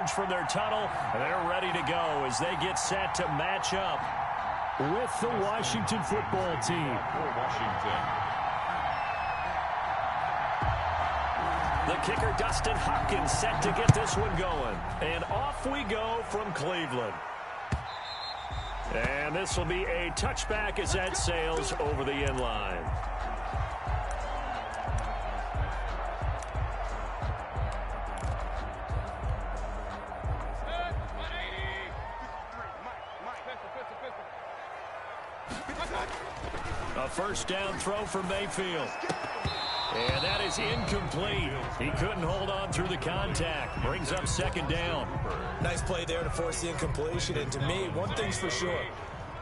From their tunnel, they're ready to go as they get set to match up with the Washington football team. The kicker, Dustin Hopkins, set to get this one going. And off we go from Cleveland. And this will be a touchback as that sails over the end line. A first down throw for Mayfield. And that is incomplete. He couldn't hold on through the contact. Brings up second down. Nice play there to force the incompletion. And to me, one thing's for sure.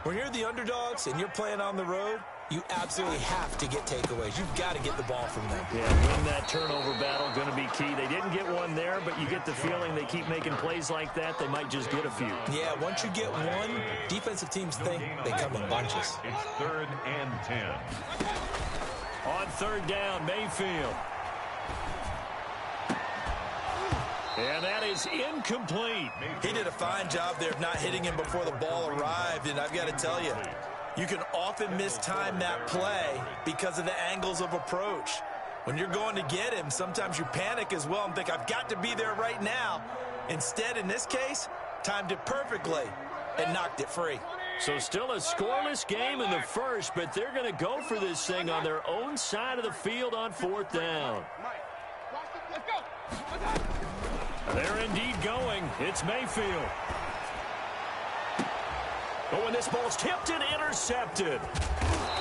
When you're the underdogs and you're playing on the road, you absolutely have to get takeaways. You've got to get the ball from them. Yeah, win that turnover battle, going to be key. They didn't get one there, but you get the feeling they keep making plays like that, they might just get a few. Yeah, once you get one, defensive teams think they come in bunches. It's 3rd and 10. On third down, Mayfield. And that is incomplete. He did a fine job there of not hitting him before the ball arrived, and I've got to tell you, you can often mistime that play because of the angles of approach. When you're going to get him, sometimes you panic as well and think, I've got to be there right now. Instead, in this case, timed it perfectly and knocked it free. So still a scoreless game in the first, but they're going to go for this thing on their own side of the field on fourth down. They're indeed going. It's Mayfield. Oh, and this ball's tipped and intercepted.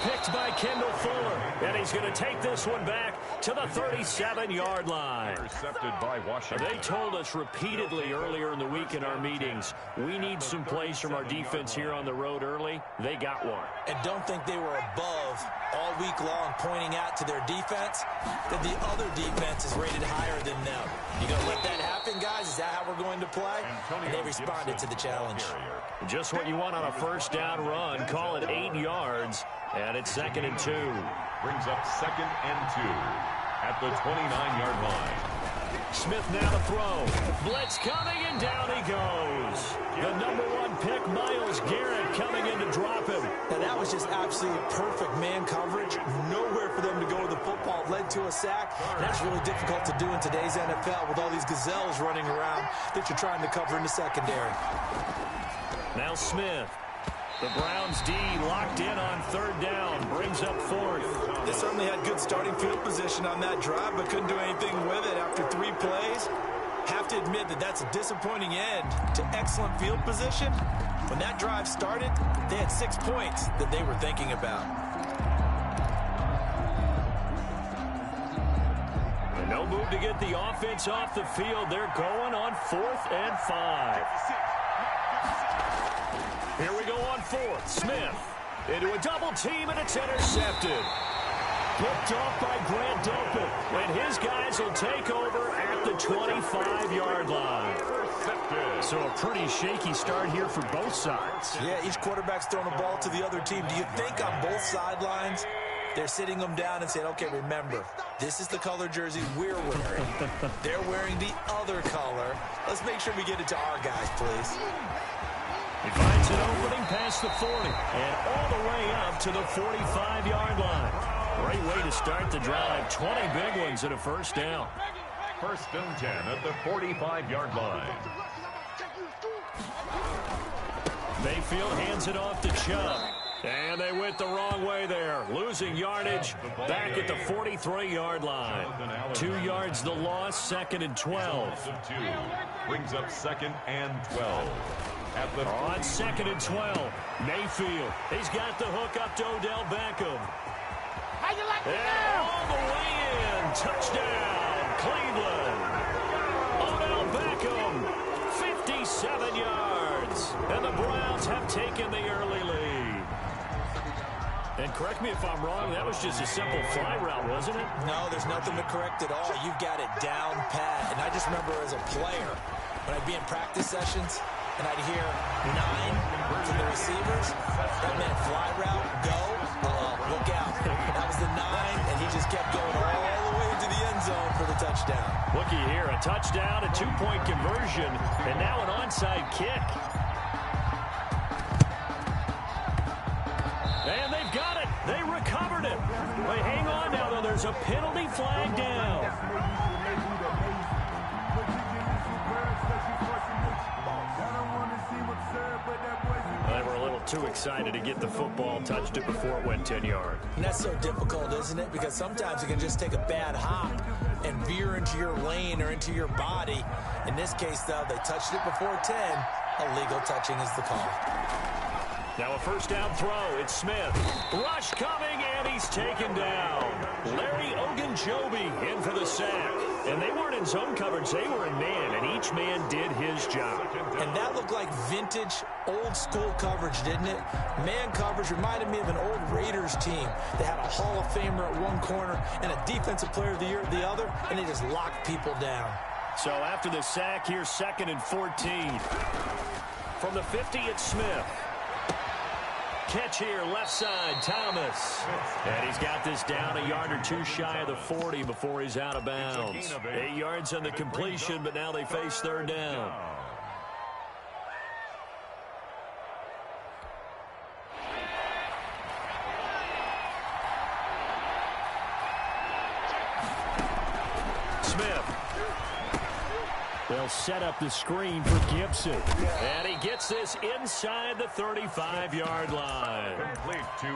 Picked by Kendall Fuller. And he's going to take this one back to the 37-yard line. Intercepted by Washington. They told us repeatedly earlier in the week in our meetings, we need some plays from our defense here on the road early. They got one. And don't think they were above all week long pointing out to their defense that the other defense is rated higher than them. You going to let that happen, guys? Is that how we're going to play? And they responded to the challenge. Just what you want on a first down run. Call it 8 yards. And it's 2nd and 2. Brings up 2nd and 2 at the 29-yard line. Smith now to throw. Blitz coming, and down he goes. The #1 pick, Myles Garrett, coming in to drop him. Now, that was just absolutely perfect man coverage. Nowhere for them to go with the football. Led to a sack. And that's really difficult to do in today's NFL with all these gazelles running around that you're trying to cover in the secondary. Now Smith. The Browns D locked in on third down. Brings up 4th. They certainly had good starting field position on that drive, but couldn't do anything with it after 3 plays. Have to admit that that's a disappointing end to excellent field position. When that drive started, they had 6 points that they were thinking about. And no move to get the offense off the field. They're going on 4th and 5. Here we go on 4th. Smith into a double team, and it's intercepted. Picked off by Grant Delpit. And his guys will take over at the 25-yard line. So a pretty shaky start here for both sides. Yeah, each quarterback's throwing the ball to the other team. Do you think on both sidelines they're sitting them down and saying, okay, remember, this is the color jersey we're wearing. They're wearing the other color. Let's make sure we get it to our guys, please. He finds an opening past the 40 and all the way up to the 45-yard line. Great way to start the drive. 20 big ones and a first down. 1st and 10 at the 45-yard line. Mayfield hands it off to Chubb. And they went the wrong way there. Losing yardage back at the 43-yard line. 2 yards the loss, 2nd and 12. Brings up 2nd and 12. On 2nd and 12, Mayfield. He's got the hook up to Odell Beckham. How you like and all the way in. Touchdown, Cleveland. Odell Beckham, 57 yards. And the Browns have taken the early lead. And correct me if I'm wrong, that was just a simple fly route, wasn't it? No, there's nothing to correct at all. You've got it down pat. And I just remember as a player, when I'd be in practice sessions, and I'd hear 9 from the receivers. That meant fly route, go, look out. That was the 9, and he just kept going all the way into the end zone for the touchdown. Looky here, a touchdown, a 2-point conversion, and now an onside kick. And they've got it. They recovered it. Wait, hang on now, though. There's a penalty flag down. They were a little too excited to get the football, touched it before it went 10 yards. And that's so difficult, isn't it? Because sometimes you can just take a bad hop and veer into your lane or into your body. In this case, though, they touched it before 10. Illegal touching is the call. Now a first down throw. It's Smith. Rush coming, and he's taken down. Larry Ogunjobi in for the sack. And they weren't in zone coverage. They were in man, and each man did his job. And that looked like vintage, old-school coverage, didn't it? Man coverage reminded me of an old Raiders team. They had a Hall of Famer at one corner and a Defensive Player of the Year at the other, and they just locked people down. So after the sack, here's 2nd and 14. From the 50, it's Smith. Catch here, left side, Thomas. And he's got this down a yard or 2 shy of the 40 before he's out of bounds. 8 yards on the completion, but now they face 3rd down. Smith. They'll set up the screen for Gibson. And he gets this inside the 35-yard line.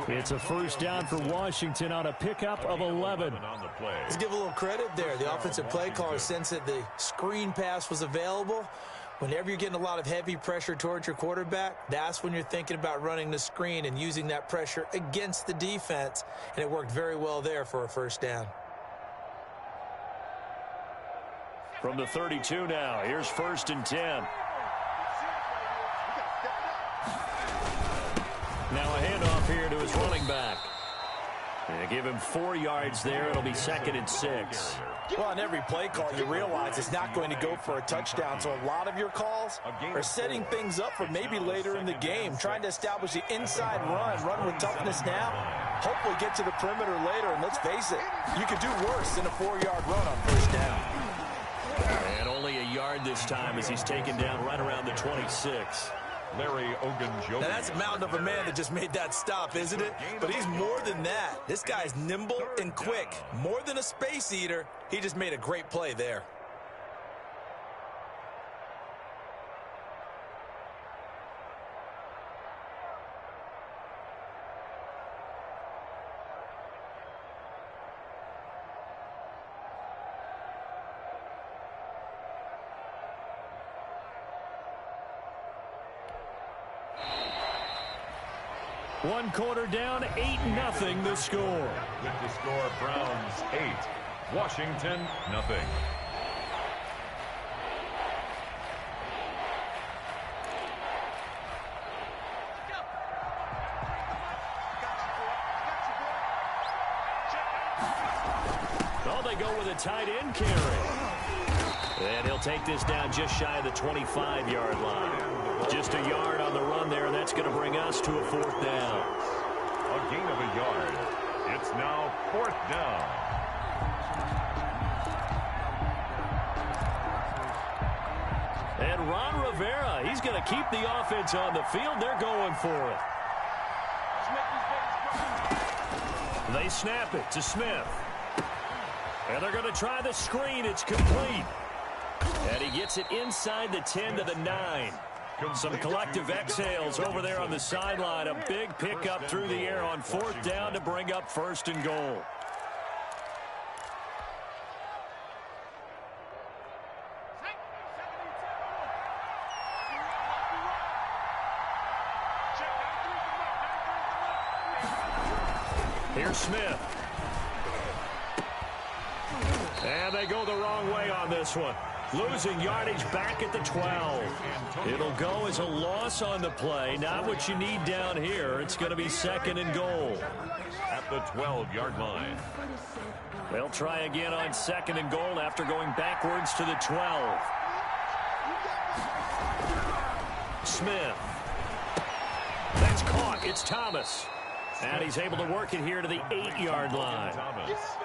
It's a first down for Washington on a pickup of 11. Let's give a little credit there. The offensive play caller sensed that the screen pass was available. Whenever you're getting a lot of heavy pressure towards your quarterback, that's when you're thinking about running the screen and using that pressure against the defense. And it worked very well there for a first down. From the 32 now, here's 1st and 10. Now a handoff here to his running back. They give him 4 yards there. It'll be 2nd and 6. Well, on every play call, you realize it's not going to go for a touchdown. So a lot of your calls are setting things up for maybe later in the game, trying to establish the inside run with toughness now, hopefully get to the perimeter later. And let's face it, you could do worse than a 4-yard run on first down. And only a yard this time as he's taken down right around the 26. Larry Ogunjobi. Now that's a mountain of a man that just made that stop, isn't it? But he's more than that. This guy's nimble and quick. More than a space eater, he just made a great play there. One quarter down, 8-0 the score. With the score, Browns 8, Washington 0. Oh, they go with a tight end carry. And he'll take this down just shy of the 25-yard line. Just a yard on the run there, and that's going to bring us to a 4th down. A gain of a yard. It's now 4th down. And Ron Rivera, he's going to keep the offense on the field. They're going for it. They snap it to Smith. And they're going to try the screen. It's complete. And he gets it inside the 10 to the 9. Some collective exhales over there on the sideline. A big pickup through the air on 4th down to bring up 1st and goal. Here's Smith. And they go the wrong way on this one. Losing yardage back at the 12. It'll go as a loss on the play. Not what you need down here. It's going to be 2nd and goal. At the 12-yard line. They'll try again on 2nd and goal after going backwards to the 12. Smith. That's caught. It's Thomas. And he's able to work it here to the 8-yard line.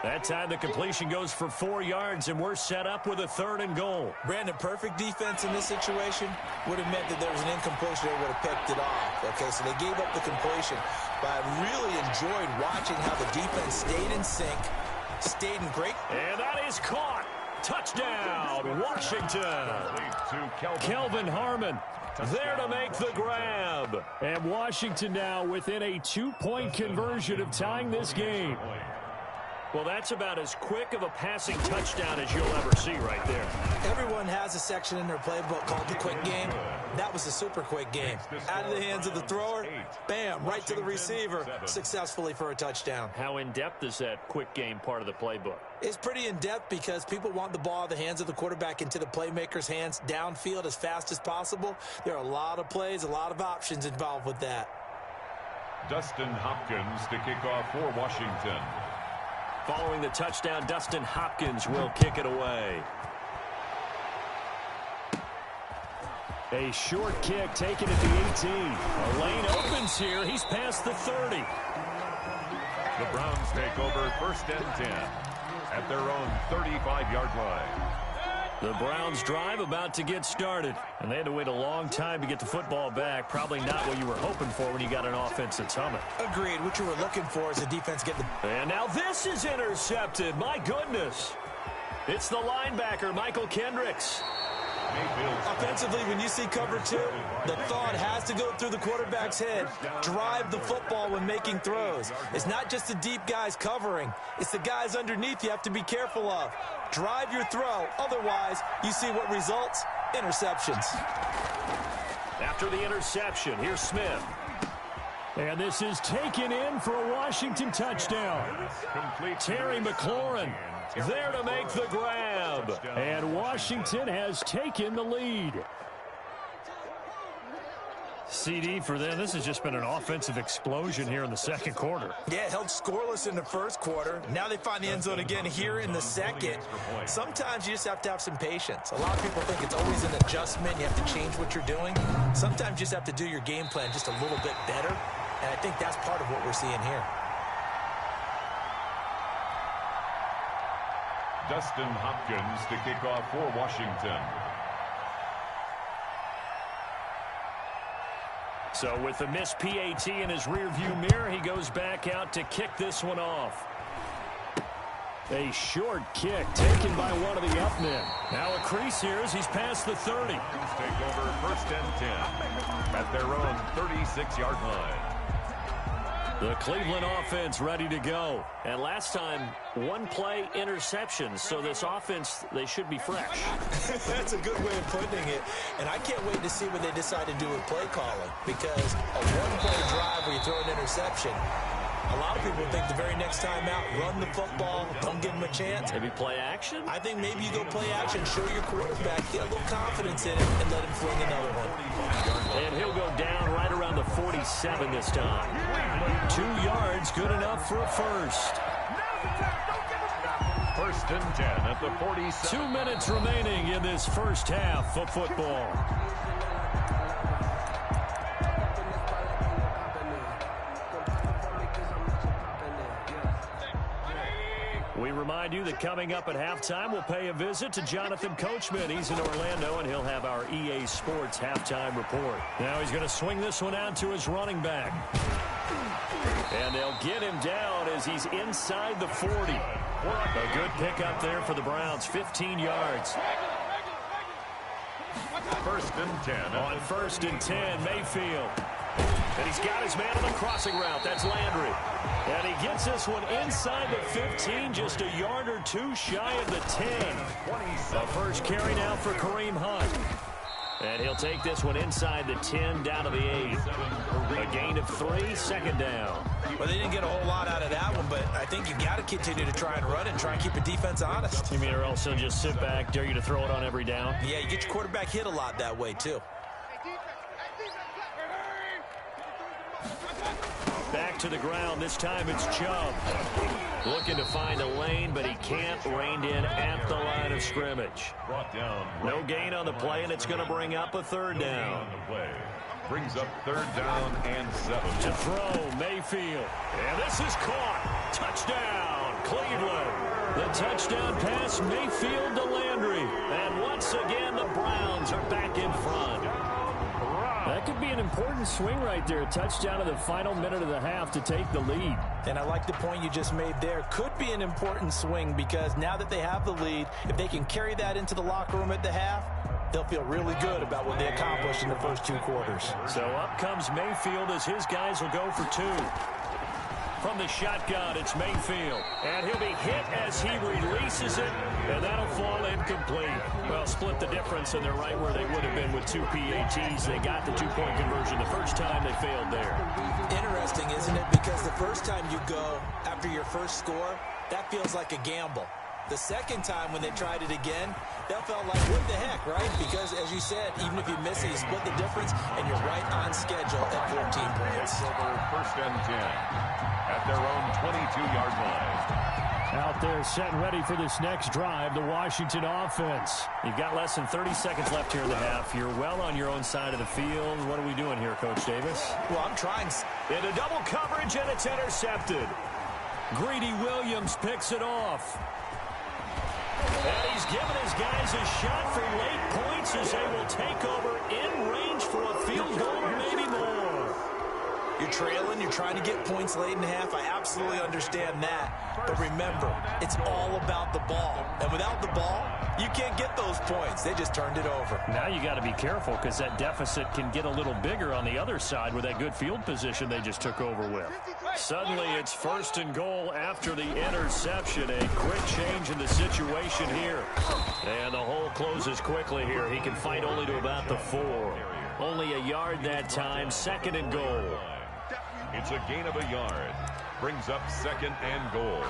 That time the completion goes for 4 yards, and we're set up with a 3rd and goal. Brandon, perfect defense in this situation would have meant that there was an incompletion. They would have picked it off. Okay, so they gave up the completion. But I really enjoyed watching how the defense stayed in sync, stayed in great. And that is caught. Touchdown, Washington. Kelvin Harmon there to make the grab. And Washington now within a 2-point conversion of tying this game. Well, that's about as quick of a passing touchdown as you'll ever see right there. Everyone has a section in their playbook called the quick game. That was a super quick game. Out of the hands of the thrower, bam, right to the receiver, successfully for a touchdown. How in-depth is that quick game part of the playbook? It's pretty in-depth because people want the ball out of the hands of the quarterback into the playmaker's hands downfield as fast as possible. There are a lot of plays, a lot of options involved with that. Dustin Hopkins to kick off for Washington. Following the touchdown, Dustin Hopkins will kick it away. A short kick taken at the 18. A lane opens here. He's past the 30. The Browns take over 1st and 10 at their own 35-yard line. The Browns drive about to get started. And they had to wait a long time to get the football back. Probably not what you were hoping for when you got an offense that's humming. Agreed. What you were looking for is the defense getting the... And now this is intercepted. My goodness. It's the linebacker, Michael Kendricks. Offensively, when you see cover 2, the thought has to go through the quarterback's head. Drive the football when making throws. It's not just the deep guys covering. It's the guys underneath you have to be careful of. Drive your throw. Otherwise, you see what results? Interceptions. After the interception, here's Smith. And this is taken in for a Washington touchdown. Terry McLaurin there to make the grab. And Washington has taken the lead. CD for them. This has just been an offensive explosion here in the second quarter. Yeah, held scoreless in the first quarter. Now they find the end zone again here in the second. Sometimes you just have to have some patience. A lot of people think it's always an adjustment. You have to change what you're doing. Sometimes you just have to do your game plan just a little bit better. And I think that's part of what we're seeing here. Dustin Hopkins to kick off for Washington. So with the missed PAT in his rearview mirror, he goes back out to kick this one off. A short kick taken by one of the up men. Now a crease here as he's past the 30. Take over 1st and 10 at their own 36-yard line. The Cleveland offense ready to go. And last time, one play interceptions. So this offense, they should be fresh. That's a good way of putting it. And I can't wait to see what they decide to do with play calling. Because a one-play drive where you throw an interception, a lot of people think the very next time out, run the football, don't give them a chance. Maybe play action? I think maybe you go play action, show your quarterback, get a little confidence in him, and let him fling another one. And he'll go down right around the 47 this time. 2 yards, good enough for a first. 1st and 10 at the 47. 2 minutes remaining in this first half of football. We remind you that coming up at halftime, we'll pay a visit to Jonathan Coachman. He's in Orlando, and he'll have our EA Sports halftime report. Now he's going to swing this one out to his running back. And they'll get him down as he's inside the 40. A good pickup there for the Browns, 15 yards. 1st and 10. On 1st and 10, Mayfield. And he's got his man on the crossing route. That's Landry. And he gets this one inside the 15, just a yard or two shy of the 10. The first carry now for Kareem Hunt. And he'll take this one inside the 10, down to the 8. A gain of 3, 2nd down. Well, they didn't get a whole lot out of that one, but I think you got to continue to try and run and try and keep the defense honest. You mean or else they'll just sit back, dare you to throw it on every down? Yeah, you get your quarterback hit a lot that way, too. Back to the ground. This time it's Chubb. Looking to find a lane, but he can't. Reined in at the line of scrimmage. Brought down. No gain on the play, and it's going to bring up a third down. On the play. Brings up third down and 7. To throw, Mayfield. And this is caught. Touchdown, Cleveland. The touchdown pass, Mayfield to Landry. And once again, the Browns are back in front. That could be an important swing right there. A touchdown in the final minute of the half to take the lead. And I like the point you just made there. Could be an important swing because now that they have the lead, if they can carry that into the locker room at the half, they'll feel really good about what they accomplished in the first 2 quarters. So up comes Mayfield as his guys will go for 2. From the shotgun, it's Mayfield. And he'll be hit as he releases it, and that'll fall incomplete. Well, split the difference, and they're right where they would have been with 2 PATs. They got the 2-point conversion the first time. They failed there. Interesting, isn't it? Because the first time you go after your first score, that feels like a gamble. The second time when they tried it again, that felt like, what the heck, right? Because, as you said, even if you miss it, you split the difference, and you're right on schedule at 14 points. Over first and 10 at their own 22-yard line. Out there set and ready for this next drive, the Washington offense. You've got less than 30 seconds left here in the half. You're well on your own side of the field. What are we doing here, Coach Davis? Well, I'm trying. Into double coverage, and it's intercepted. Greedy Williams picks it off. And he's given his guys a shot for late points as they will take over in range for a field goal or maybe more. You're trailing. You're trying to get points late in the half. I absolutely understand that. But remember, it's all about the ball. And without the ball, you can't get those points. They just turned it over. Now you got to be careful because that deficit can get a little bigger on the other side with that good field position they just took over with. Suddenly it's first and goal after the interception. A quick change in the situation here. And the hole closes quickly here. He can fight only to about the 4. Only a yard that time. Second and goal. It's a gain of a yard. Brings up second and goal.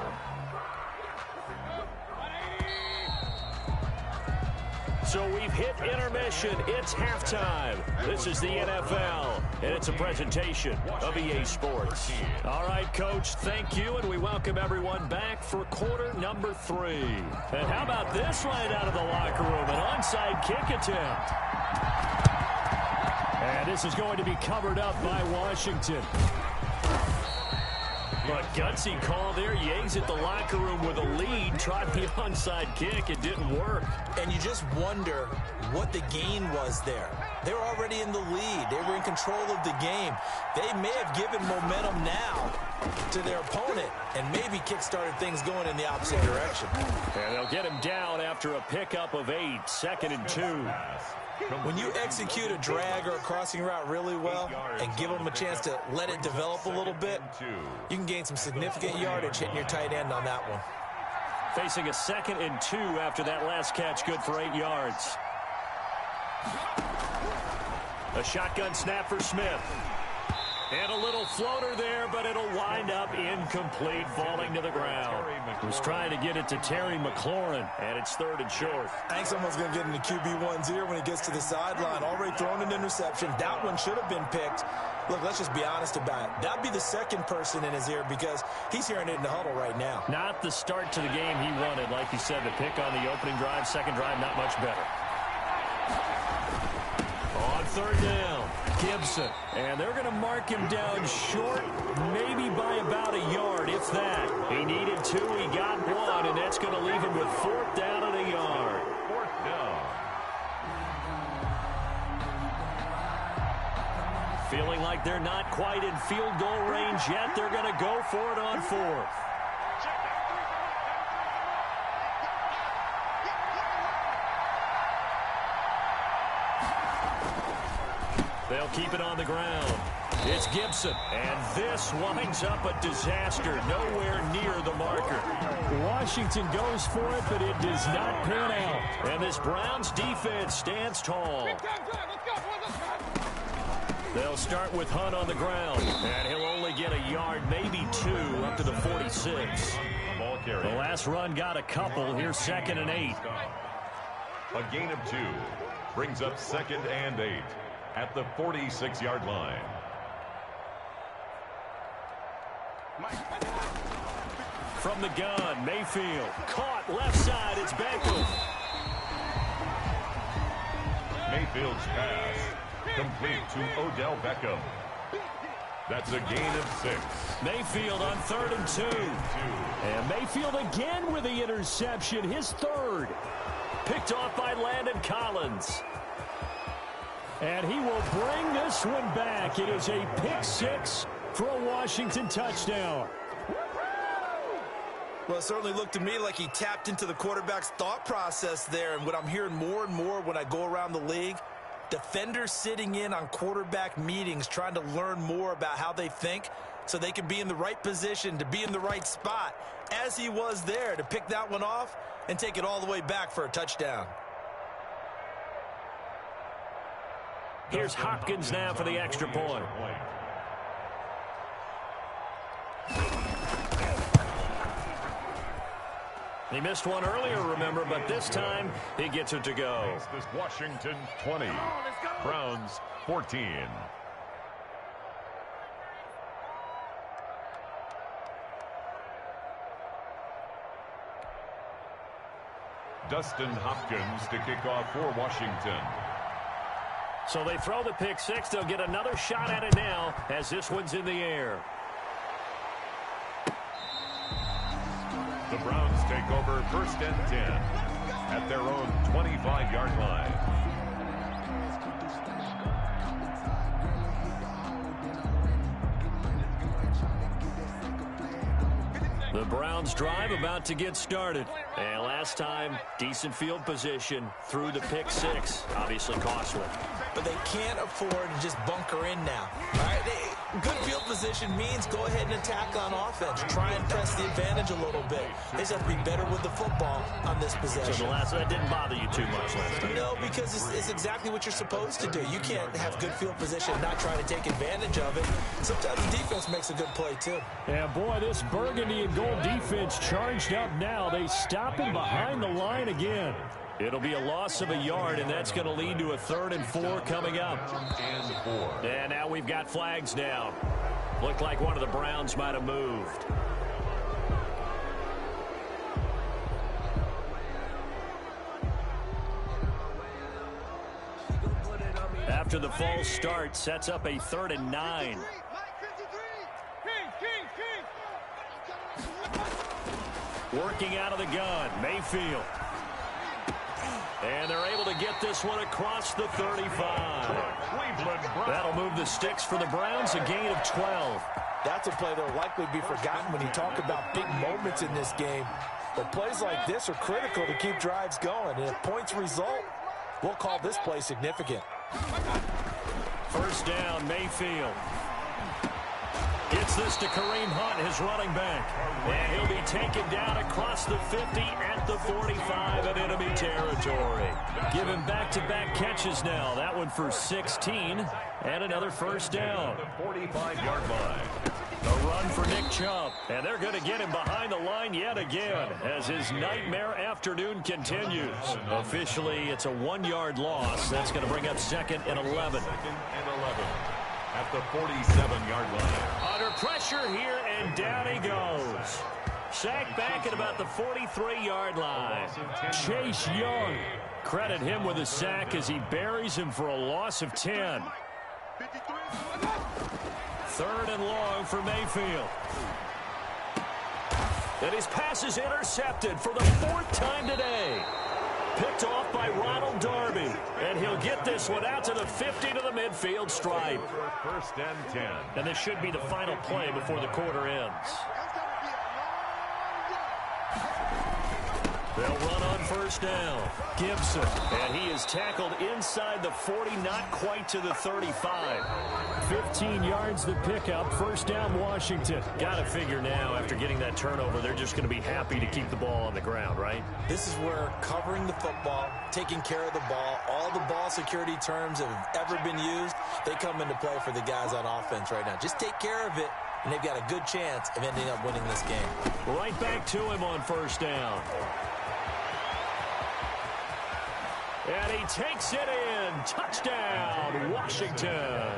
So we've hit intermission. It's halftime. This is the NFL, and it's a presentation of EA Sports. All right, Coach, thank you, and we welcome everyone back for quarter number 3. And how about this right out of the locker room? An onside kick attempt. And this is going to be covered up by Washington. But gutsy call there. Yangs at the locker room with a lead. Tried the onside kick. It didn't work. And you just wonder what the gain was there. They were already in the lead. They were in control of the game. They may have given momentum now to their opponent and maybe kick-started things going in the opposite direction. And they'll get him down after a pickup of 8. Second and 2. When you execute a drag or a crossing route really well and give them a chance to let it develop a little bit, you can gain some significant yardage hitting your tight end on that one. Facing a second and 2 after that last catch, good for 8 yards. A shotgun snap for Smith. And a little floater there, but it'll wind up incomplete, falling to the ground. Was trying to get it to Terry McLaurin, and it's third and short. I think someone's going to get into QB1's ear when he gets to the sideline. Already thrown an interception. That one should have been picked. Look, let's just be honest about it. That'd be the second person in his ear because he's hearing it in the huddle right now. Not the start to the game he wanted. Like you said, the pick on the opening drive, second drive, not much better. On third down, Gibson. And they're going to mark him down short, maybe by about a yard, if that. He needed 2, he got 1, and that's going to leave him with 4th down and a yard. 4th down. Feeling like they're not quite in field goal range yet. They're going to go for it on 4th. They'll keep it on the ground. It's Gibson, and this winds up a disaster. Nowhere near the marker. Washington goes for it, but it does not pan out. And this Browns defense stands tall. They'll start with Hunt on the ground, and he'll only get a yard, maybe 2, up to the 46. Ball carrier. The last run got a couple. Here's second and 8. A gain of 2 brings up second and 8 at the 46-yard line. From the gun, Mayfield. Caught left side. It's Beckham. Mayfield's pass complete to Odell Beckham. That's a gain of 6. Mayfield on 3rd and 2. And Mayfield again with the interception, his 3rd. Picked off by Landon Collins. And he will bring this one back. It is a pick 6 for a Washington touchdown. Well, it certainly looked to me like he tapped into the quarterback's thought process there. And what I'm hearing more and more when I go around the league, defenders sitting in on quarterback meetings trying to learn more about how they think so they can be in the right position to be in the right spot, as he was there to pick that one off and take it all the way back for a touchdown. Here's Hopkins now for the extra point. He missed one earlier, remember, but this time he gets it to go. This Washington 20, Browns 14. Dustin Hopkins to kick off for Washington. So they throw the pick 6. They'll get another shot at it now as this one's in the air. The Browns take over 1st and 10 at their own 25-yard line. The Browns drive about to get started. And last time, decent field position through the pick 6. Obviously costly. But they can't afford to just bunker in now. All right? Good field position means go ahead and attack on offense. Try and press the advantage a little bit. They just have to be better with the football on this possession. So that didn't bother you too much last time? No, because it's exactly what you're supposed to do. You can't have good field position and not try to take advantage of it. Sometimes the defense makes a good play, too. Yeah, boy, this burgundy and gold defense charged up now. They stop him behind the line again. It'll be a loss of a yard, and that's going to lead to a 3rd and 4 coming up. And now we've got flags down. Looked like one of the Browns might have moved. After the false start, sets up a 3rd and 9. Working out of the gun, Mayfield. And they're able to get this one across the 35. That'll move the sticks for the Browns, a gain of 12. That's a play that'll likely be forgotten when you talk about big moments in this game. But plays like this are critical to keep drives going. And if points result, we'll call this play significant. 1st down, Mayfield. Gets this to Kareem Hunt, his running back. And he'll be taken down across the 50 at the 45 in enemy territory. Give him back-to-back catches now. That one for 16 and another 1st down. 45-yard line. The run for Nick Chubb. And they're going to get him behind the line yet again as his nightmare afternoon continues. Officially, it's a 1-yard loss. That's going to bring up 2nd and 11. 2nd and 11 at the 47-yard line. Under pressure here, and down he goes. Sacked back at about the 43-yard line. Chase Young. Credit him with a sack as he buries him for a loss of 10. 3rd and long for Mayfield. And his pass is intercepted for the 4th time today. Picked off by Ronald Darby. And he'll get this one out to the 50 to the midfield stripe. 1st and 10. And this should be the final play before the quarter ends. They'll run on 1st down. Gibson. And he is tackled inside the 40, not quite to the 35. 15 yards the pickup. 1st down, Washington. Got to figure now, after getting that turnover, they're just going to be happy to keep the ball on the ground, right? This is where covering the football, taking care of the ball, all the ball security terms that have ever been used, they come into play for the guys on offense right now. Just take care of it, and they've got a good chance of ending up winning this game. Right back to him on 1st down. And he takes it in. Touchdown, Washington.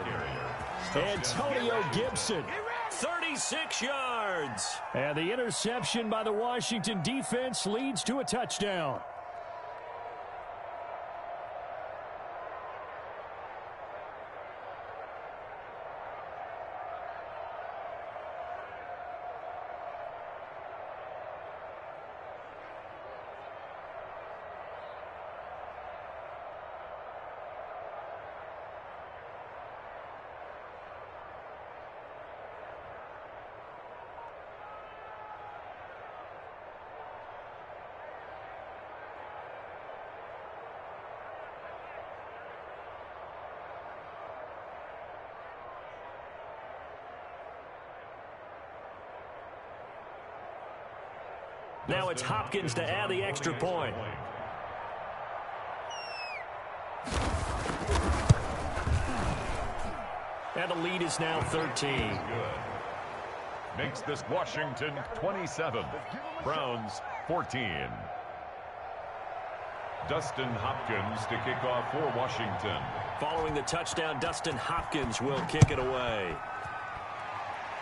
Antonio Gibson 36 yards. And the interception by the Washington defense leads to a touchdown. Now it's Hopkins to add the extra point. And the lead is now 13. Makes this Washington 27, Browns 14. Dustin Hopkins to kick off for Washington. Following the touchdown, Dustin Hopkins will kick it away.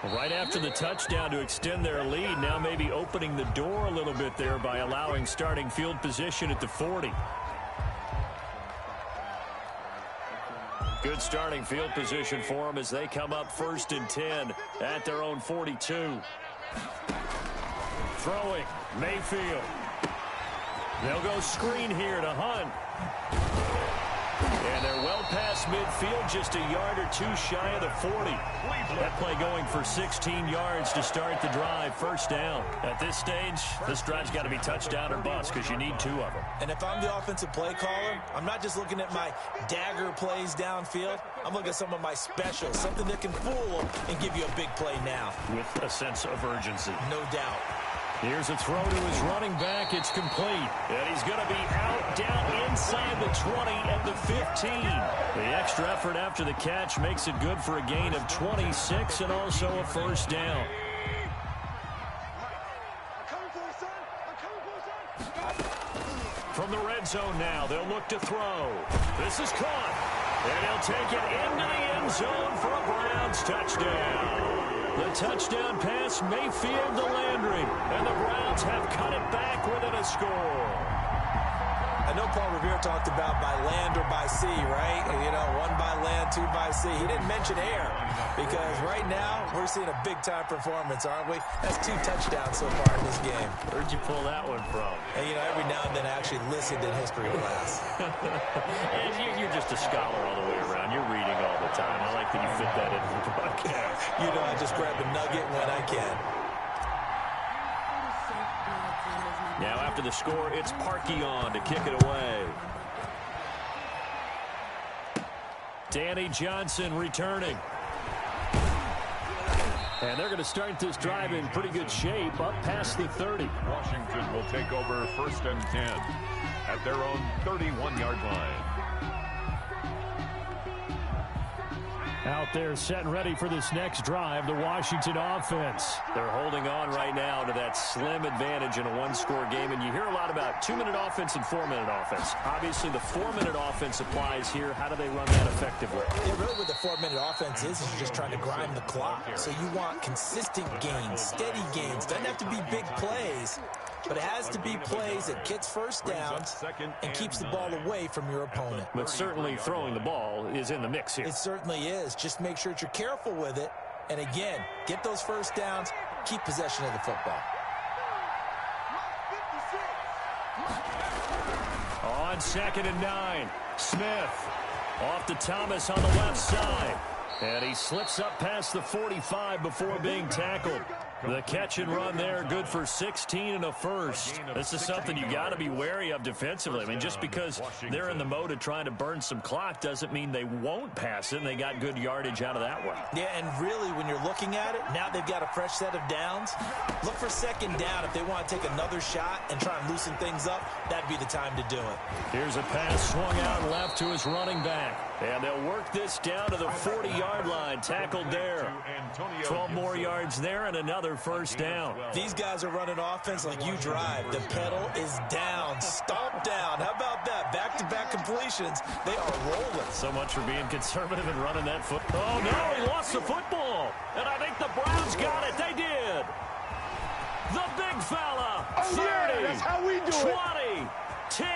Right after the touchdown to extend their lead, now maybe opening the door a little bit there by allowing starting field position at the 40. Good starting field position for them as they come up 1st and 10 at their own 42. Throwing, Mayfield. They'll go screen here to Hunt. And they're well past midfield, just a yard or two shy of the 40. That play going for 16 yards to start the drive. First down. At this stage, this drive's got to be touchdown or bust because you need 2 of them. And if I'm the offensive play caller, I'm not just looking at my dagger plays downfield. I'm looking at some of my specials, something that can fool them and give you a big play now. With a sense of urgency. No doubt. Here's a throw to his running back. It's complete. And he's going to be out down inside the 20 and the 15. The extra effort after the catch makes it good for a gain of 26 and also a first down. From the red zone now, they'll look to throw. This is caught. And he'll take it into the end zone for a Browns touchdown. The touchdown pass, Mayfield to Landry. And the Browns have cut it back within a score. I know Paul Revere talked about by land or by sea, right? You know, 1 by land, 2 by sea. He didn't mention air because right now we're seeing a big-time performance, aren't we? That's 2 touchdowns so far in this game. Where'd you pull that one from? And, you know, every now and then I actually listened in history class. And you're just a scholar all the way around. You're reading all the time. I like that you fit that into the broadcast. You know, I just grab a nugget when I can. Now after the score, it's Parkey on to kick it away. Danny Johnson returning. And they're going to start this drive in pretty good shape, up past the 30. Washington will take over 1st and 10 at their own 31-yard line. Out there set and ready for this next drive, the Washington offense. They're holding on right now to that slim advantage in a 1-score game, and you hear a lot about 2-minute offense and 4-minute offense. Obviously, the 4-minute offense applies here. How do they run that effectively? Yeah, really what the 4-minute offense is you're just trying to grind the clock. So you want consistent gains, steady gains. Doesn't have to be big plays, but it has to be plays that gets first downs and keeps the ball away from your opponent. But certainly throwing the ball is in the mix here. It certainly is. Just make sure that you're careful with it. And again, get those first downs, keep possession of the football. On 2nd and 9, Smith off to Thomas on the left side. And he slips up past the 45 before being tackled. The catch and run there, good for 16 and a first. This is something you got to be wary of defensively. I mean, just because they're in the mode of trying to burn some clock doesn't mean they won't pass it, and they got good yardage out of that one. Yeah, and really, when you're looking at it, now they've got a fresh set of downs. Look for 2nd down. If they want to take another shot and try and loosen things up, that'd be the time to do it. Here's a pass swung out left to his running back. And they'll work this down to the 40-yard line, tackled there. 12 more yards there and another another first down. These guys are running offense like you drive. The pedal is down, stomp down. How about that? Back-to-back completions. They are rolling. So much for being conservative and running that football. Oh, no, he lost the football. And I think the Browns got it. They did. The big fella. 30, yeah, that's how we do 20, it. 10,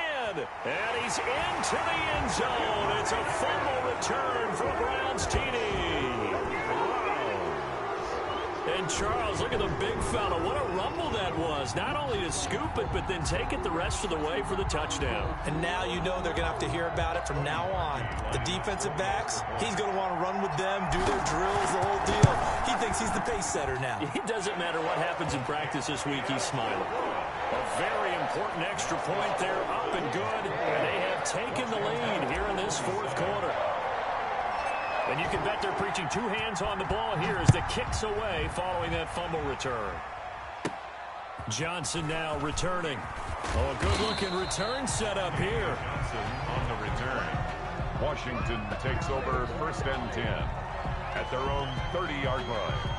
and he's into the end zone. It's a fumble return for Browns TD. And Charles, look at the big fella. What a rumble that was. Not only to scoop it, but then take it the rest of the way for the touchdown. And now you know they're going to have to hear about it from now on. The defensive backs, he's going to want to run with them, do their drills, the whole deal. He thinks he's the pace setter now. It doesn't matter what happens in practice this week, he's smiling. A very important extra point there, up and good. And they have taken the lead here in this fourth quarter. And you can bet they're preaching two hands on the ball here as the kick's away following that fumble return. Johnson now returning. Oh, a good-looking return set up here. Johnson on the return. Washington takes over 1st and 10 at their own 30-yard line.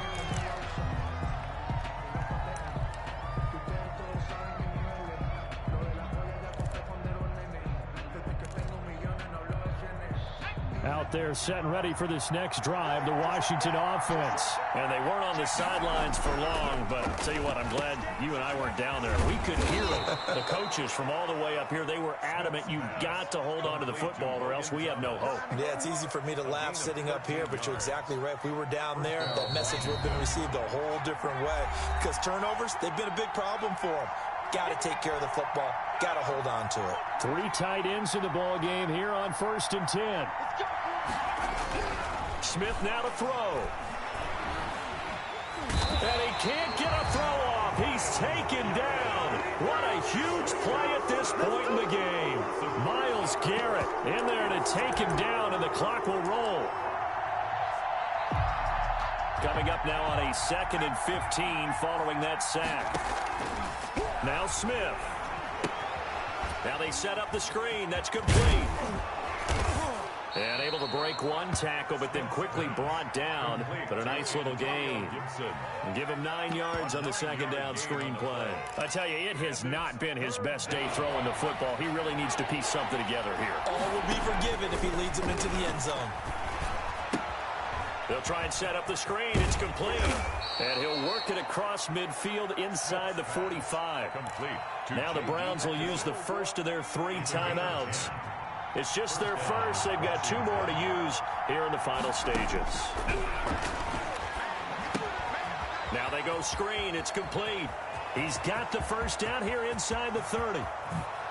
Out there set and ready for this next drive, the Washington offense. And they weren't on the sidelines for long, but I'll tell you what, I'm glad you and I weren't down there. We could hear them. The coaches from all the way up here, they were adamant, you've got to hold on to the football or else we have no hope. Yeah, it's easy for me to laugh sitting up here, but you're exactly right. If we were down there, that message would have been received a whole different way. Because turnovers, they've been a big problem for them. Got to take care of the football. Got to hold on to it. 3 tight ends in the ball game here on 1st and 10. Smith now to throw. And he can't get a throw off. He's taken down. What a huge play at this point in the game. Myles Garrett in there to take him down, and the clock will roll. Coming up now on a 2nd and 15 following that sack. Now Smith. Now they set up the screen. That's complete. And able to break one tackle, but then quickly brought down. But a nice little gain. And give him 9 yards on the 2nd down screen play. I tell you, it has not been his best day throwing the football. He really needs to piece something together here. All will be forgiven if he leads him into the end zone. They'll try and set up the screen. It's complete. And he'll work it across midfield inside the 45. Now the Browns will use the first of their 3 timeouts. It's just their first. They've got 2 more to use here in the final stages. Now they go screen. It's complete. He's got the first down here inside the 30.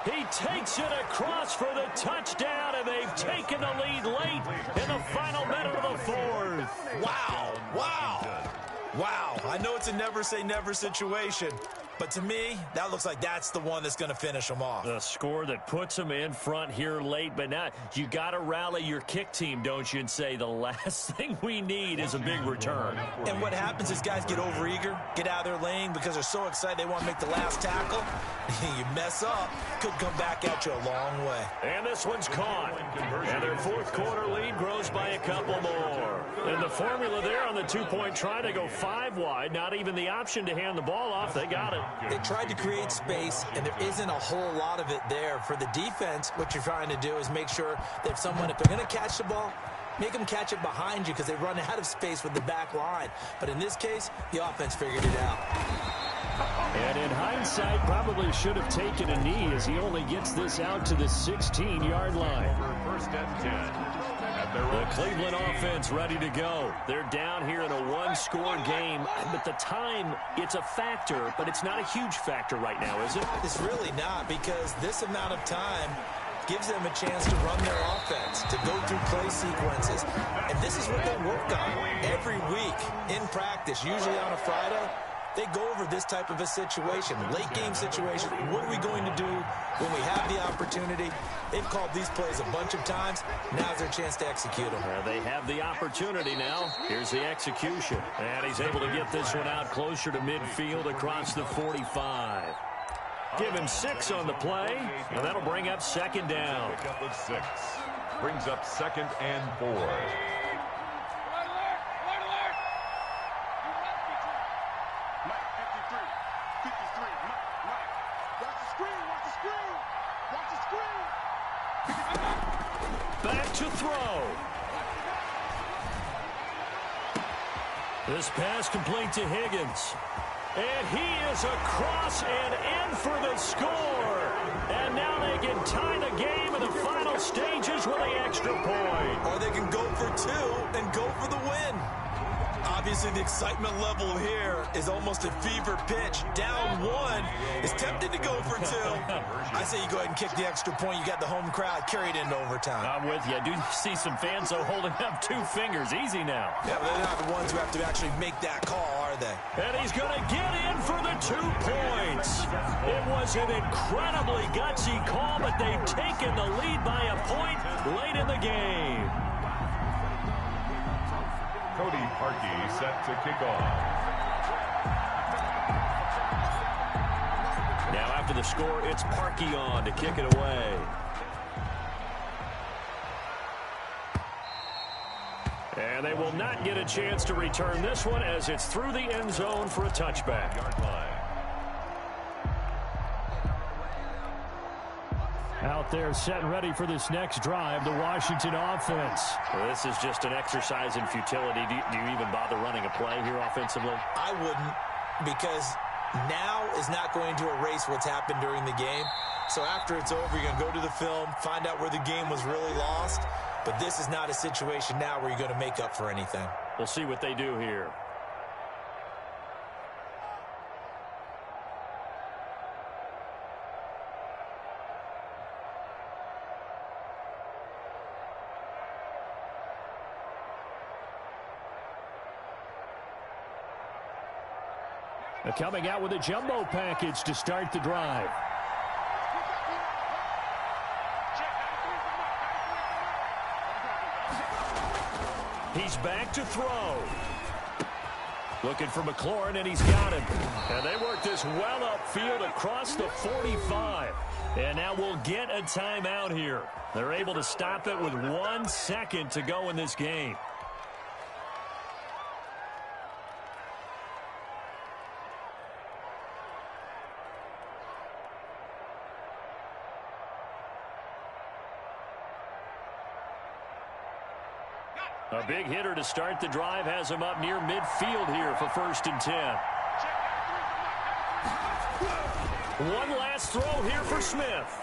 He takes it across for the touchdown, and they've taken the lead late in the final minute of the 4th. Wow. Wow. Wow. I know it's a never-say-never situation, but to me, that looks like that's the one that's going to finish them off. The score that puts them in front here late, but now you got to rally your kick team, don't you, and say the last thing we need is a big return. And what happens is guys get overeager, get out of their lane because they're so excited they want to make the last tackle. You mess up, could come back at you a long way. And this one's caught. And their 4th quarter lead grows by a couple more. And the formula there on the 2-point try to go 5 wide, not even the option to hand the ball off. They got it. They tried to create space, and there isn't a whole lot of it there. For the defense, what you're trying to do is make sure that if they're going to catch the ball, make them catch it behind you because they run out of space with the back line. But in this case, the offense figured it out. And in hindsight, probably should have taken a knee as he only gets this out to the 16-yard line. Over 1st and 10. The Cleveland offense ready to go. They're down here in a 1-score game, but the time, it's a factor, but it's not a huge factor right now, is it? It's really not, because this amount of time gives them a chance to run their offense, to go through play sequences. And this is what they work on every week in practice, usually on a Friday. They go over this type of a situation, late game situation. What are we going to do when we have the opportunity? They've called these plays a bunch of times. Now's their chance to execute them. They have the opportunity now. Here's the execution. And he's able to get this one out closer to midfield across the 45. Give him 6 on the play, and that'll bring up 2nd down. Pick up with 6. Brings up 2nd and 4. This pass complete to Higgins. And he is across and in for the score. And now they can tie the game in the final stages with the extra point. Or they can go for two and go for the win. Obviously, the excitement level here is almost a fever pitch. Down one is tempted to go for two. I say you go ahead and kick the extra point. You got the home crowd carried into overtime. I'm with you. I do see some fans, though, holding up 2 fingers. Easy now. Yeah, but they're not the ones who have to actually make that call, are they? And he's going to get in for the 2 points. It was an incredibly gutsy call, but they've taken the lead by a point late in the game. Cody Parkey set to kick off. Now after the score, it's Parkey on to kick it away. And they will not get a chance to return this one as it's through the end zone for a touchback. Yard line. Out there set and ready for this next drive, the Washington offense. Well, this is just an exercise in futility. Do you even bother running a play here offensively? I wouldn't, because now is not going to erase what's happened during the game. So after it's over, you're going to go to the film, find out where the game was really lost. But this is not a situation now where you're going to make up for anything. We'll see what they do here. They're coming out with a jumbo package to start the drive. He's back to throw. Looking for McLaurin, and he's got him. And they work this well upfield across the 45. And now we'll get a timeout here. They're able to stop it with 1 second to go in this game. A big hitter to start the drive has him up near midfield here for 1st and 10. One last throw here for Smith.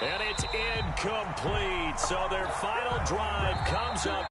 And it's incomplete. So their final drive comes up.